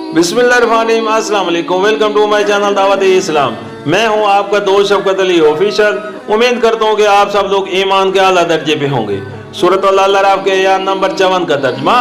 बिस्मिल्लाहिर्रहमानिर्रहीम, अस्सलाम वालेकुम, वेलकम टू माय चैनल दावत इस्लाम। मैं हूं आपका दोस्त शफकत अली ऑफिशियल। उम्मीद करता हूं कि आप सब लोग ईमान के आला दर्जे पे होंगे। सूरत अल-अराफ के आयत नंबर 54 का तर्जमा,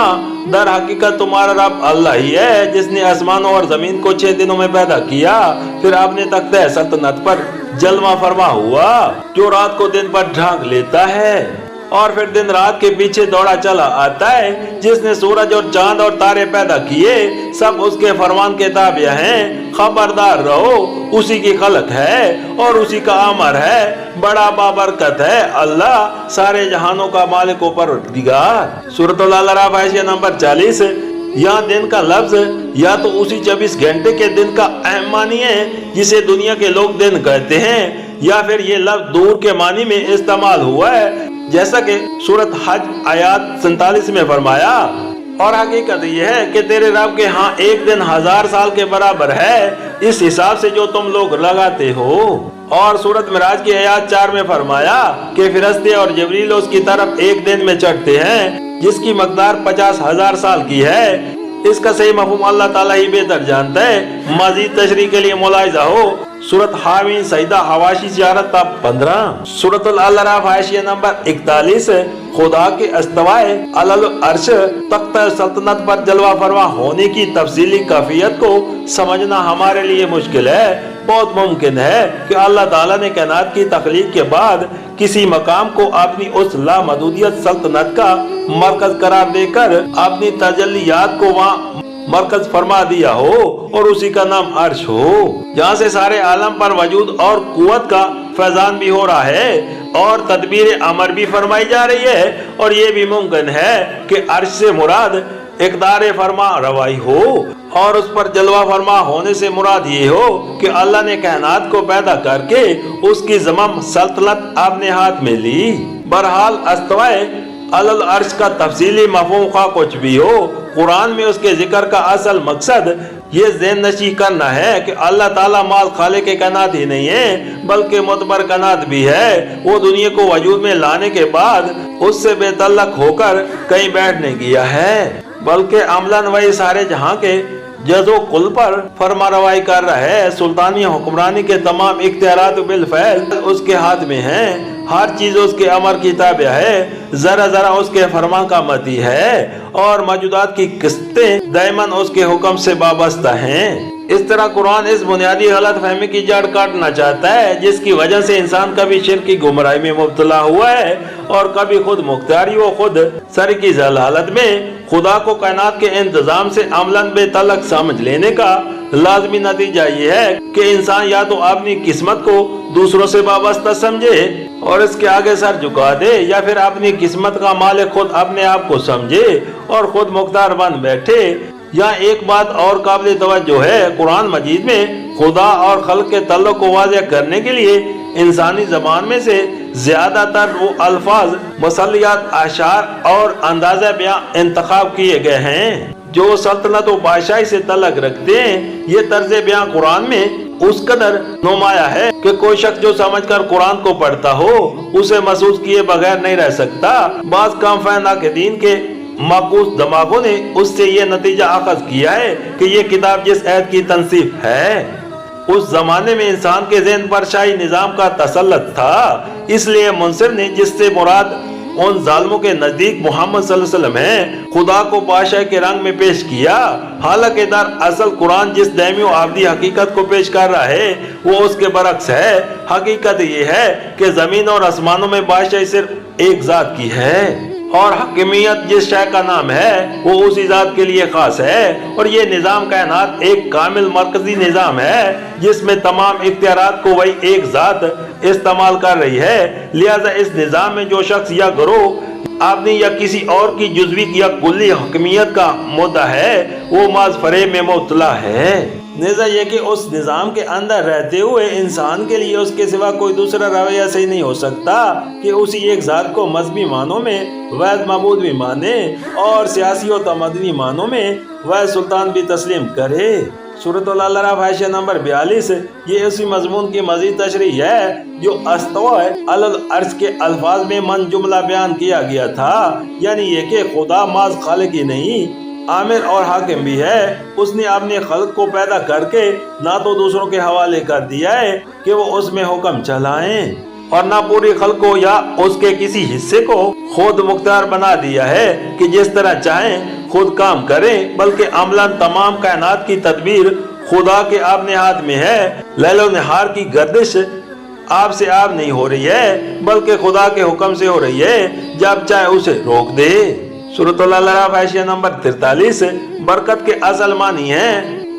दर हकीकत तुम्हारा रब अल्लाह ही है जिसने आसमानों और जमीन को 6 दिनों में पैदा किया, फिर आपने तख्ते सल्तनत पर जलवा फरमा हुआ, जो रात को दिन पर ढांक लेता है और फिर दिन रात के पीछे दौड़ा चला आता है, जिसने सूरज और चांद और तारे पैदा किए, सब उसके फरमान के ताबिया हैं। खबरदार रहो, उसी की खलक है और उसी का अमर है, बड़ा बाबरकत है अल्लाह, सारे जहानों का मालिक व परवरदिगार। सूरत अल-अराफ आयत नंबर 40। यहाँ दिन का लफ्ज या तो उसी 24 घंटे के दिन का अहम मानी है जिसे दुनिया के लोग दिन कहते हैं, या फिर ये लफ्ज दूर के मानी में इस्तेमाल हुआ है, जैसा कि सूरत हज आयत 47 में फरमाया। और हकीकत यह है कि तेरे रब के यहाँ एक दिन 1000 साल के बराबर है, इस हिसाब से जो तुम लोग लगाते हो। और सूरत मिराज की आयत 4 में फरमाया कि फरिश्ते और जिब्रील उसकी तरफ एक दिन में चढ़ते हैं जिसकी मकदार 50,000 साल की है। इसका सही मफहूम अल्लाह ताला ही बेहतर जानता है। मजीद तशरीह के लिए मुलाहिजा हो सूरत हामीन सईदा हवाशी ज़ियारत 15। सूरत अल-अराफ आयत नंबर 41। खुदा के इस्तवाए अलल अर्श तख्त सल्तनत पर जलवा फरमा होने की तफसीली कैफियत को समझना हमारे लिए मुश्किल है। बहुत मुमकिन है कि अल्लाह ताला ने कायनात की तख्लीक के बाद किसी मकाम को अपनी उस लामहदूदियत सल्तनत का मरकज करार देकर अपनी तजल्लियात को वहाँ मरकज फरमा दिया हो और उसी का नाम अर्श हो, जहाँ से सारे आलम पर वजूद और कुव्वत का फैजान भी हो रहा है और तदबीर अमर भी फरमाई जा रही है। और ये भी मुमकिन है कि अर्श से मुराद इक़दार फरमा रवाई हो और उस पर जलवा फरमा होने से मुराद ये हो कि अल्लाह ने कायनात को पैदा करके उसकी ज़माम सल्तनत अपने हाथ में ली। बहरहाल इस्तवाए अलल अर्श का तफसीली मफहूम खा कुछ भी हो, कुरान में उसके जिक्र का असल मकसद ये ज़हन नशी करना है कि अल्लाह ताला माल खाले के कायनात ही नहीं है बल्कि मुतबर कायनात भी है। वो दुनिया को वजूद में लाने के बाद उससे बेतल्लक होकर कहीं बैठ नहीं गया है, बल्कि अमलन वही सारे जहाँ के जज़ो कुल पर फरमा रवाई कर रहा है। सुल्तानी हुक्मरानी के तमाम इख्तियारात बिल फैल उसके हाथ में हैं, हर चीज उसके अमर की ताबिया है, जरा जरा उसके फरमा का मती है और मौजूदात की किस्तें दायमन उसके हुक्म से वाबस्ता हैं। इस तरह कुरान इस बुनियादी गलत फहमी की जड़ काटना चाहता है जिसकी वजह से इंसान कभी शिर्क की गुमराही में मुब्तला हुआ है और कभी खुद मुख्तारी व खुद सर की जलालत में खुदा को कायनात के इंतजाम से अमलन बेतलक समझ लेने का लाजमी नतीजा ये है कि इंसान या तो अपनी किस्मत को दूसरों से वाबस्ता समझे और इसके आगे सर झुका दे, या फिर अपनी किस्मत का मालिक खुद अपने आप को समझे और खुद मुख्तार बन बैठे। यहाँ एक बात और काबिल तवज्जो है, कुरान मजीद में खुदा और खल्क के तल्लुक को वाज़ेह करने के लिए इंसानी ज़बान में से ज़्यादातर वो अल्फाज, मसलियात, अशार और अंदाज़ा बयां इंतखाब किए गए हैं जो सल्तनत व बादशाही से तल्लुक रखते हैं। ये तर्ज बयां कुरान में उस कदर नुमाया है कि कोई शख्स जो समझकर कुरान को पढ़ता हो उसे महसूस किए बगैर नहीं रह सकता। बाज़ कम फहना के दीन के माकूस दिमागों ने उससे ये नतीजा अखज़ किया है कि ये किताब जिस ऐत की तनसीब है उस जमाने में इंसान के ज़हन पर शाही निज़ाम का तसल्लुत था, इसलिए मुंसिफ ने जिससे मुराद उन जालिमों के नजदीक मोहम्मद सल्लल्लाहु अलैहि वसल्लम है खुदा को बादशाह के रंग में पेश किया। हालांकि दर असल कुरान जिस दायमी व आबदी हकीकत को पेश कर रहा है वो उसके बरक्स है। हकीकत ये है कि जमीन और आसमानों में बादशाही सिर्फ एक जात की है और हकीमियत जिस शय का नाम है वो उसी जात के लिए खास है। और ये निज़ाम कायनात एक कामिल मरकजी निज़ाम है जिसमें तमाम इख्तियारात को वही एक जात इस्तेमाल कर रही है। लिहाजा इस निज़ाम में जो शख्स या ग्रोह अपनी या किसी और की जुज़वी या कुल्ली हकीमियत का मुद्दा है वो माज़ फरेब में मुब्तला है। नेज़ा ये कि उस निज़ाम के अंदर रहते हुए इंसान के लिए उसके सिवा कोई दूसरा रवैया सही नहीं हो सकता कि उसी एक ज़ात को मजहबी मानों में वैद मबूद भी माने और सियासी और तमदनी मानों में वैद सुल्तान भी तस्लीम करे। सूरत अल-अराफ आयत नंबर 42 ये उसी मजमून की मजीद तशरीह है जो इस्तवा अलल अर्श के अल्फाज में मन जुमला बयान किया गया था, यानी ये कि खुदा माज खालिक ही नहीं आमिर और हाकिम भी है। उसने अपने खल्क को पैदा करके ना तो दूसरों के हवाले कर दिया है कि वो उसमें हुक्म चलाएं और ना पूरी खल्क को या उसके किसी हिस्से को खुद मुख्तार बना दिया है कि जिस तरह चाहें खुद काम करें, बल्कि अमलन तमाम कायनात की तदबीर खुदा के अपने हाथ में है। लैलो नहार की गर्दिश आप से आप नहीं हो रही है, बल्कि खुदा के हुक्म से हो रही है, जब चाहे उसे रोक दे। सूरत अल-अराफ आयत नंबर 43। बरकत के असल मानी है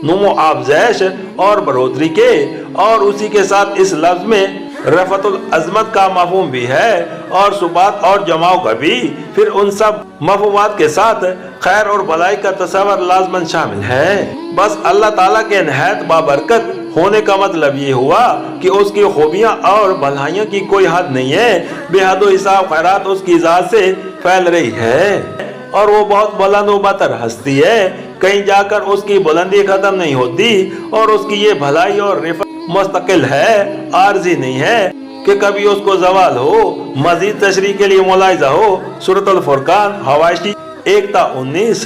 नुमो आफजैश और बढ़ोतरी के, और उसी के साथ इस लफ्ज में रफतुल अजमत का मफहूम भी है और सुबात और जमाव का भी। फिर उन सब मफहूमात के साथ खैर और भलाई का तस्वर लाजमन शामिल है। बस अल्लाह ताला के निहायत बाबरकत होने का मतलब ये हुआ कि उसकी खूबियाँ और भलाइयों की कोई हद नहीं है। बेहद हिसाब खैरात उसकी ज़ात से फैल रही है और वो बहुत बुलंद व बतर हस्ती है। कहीं जाकर उसकी बुलंदी खत्म नहीं होती और उसकी ये भलाई और रिफत मुस्तकिल है, आर्जी नहीं है कि कभी उसको जवाल हो। मजीद तशरीह के लिए मुलाहिजा हो सूरत अल फुरकान हवाशी 1 ता 19।